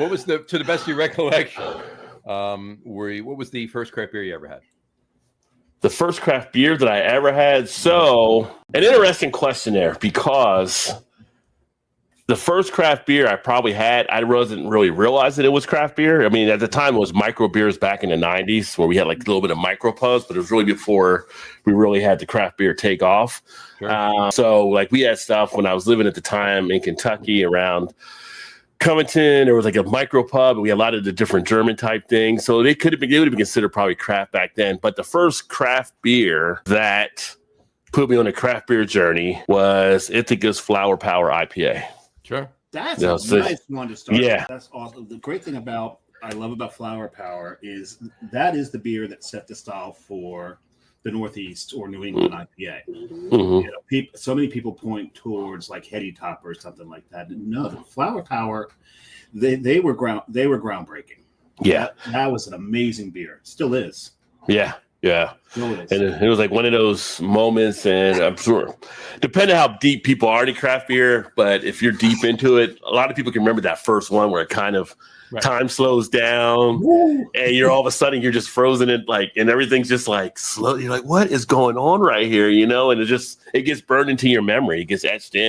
What was to the best of your recollection, what was the first craft beer you ever had? The first craft beer that I ever had. So an interesting question there, because the first craft beer I probably had, I wasn't really realize that it was craft beer. I mean, at the time it was micro beers back in the 90s where we had like a little bit of micro pubs, but it was really before we really had the craft beer take off. Sure. So like we had stuff when I was living at the time in Kentucky around Covington. There was like a micro pub, and we had a lot of the different German type things. So they would have been considered probably craft back then. But the first craft beer that put me on a craft beer journey was Ithaca's Flower Power IPA. Sure. That's a nice one to start. Yeah. That's awesome. The great thing I love about Flower Power is that is the beer that set the style for the Northeast or New England IPA. Mm-hmm. You know, so many people point towards like Heady Topper or something like that. No, the Flower Power, they were groundbreaking. Yeah. That was an amazing beer. Still is. Yeah. Yeah. And it was like one of those moments, and I'm sure, depending on how deep people are in craft beer, but if you're deep into it, a lot of people can remember that first one where it kind of time slows down. Woo. And you're all of a sudden you're just frozen in and everything's just like slow. You're like, what is going on right here? You know, and it gets burned into your memory. It gets etched in.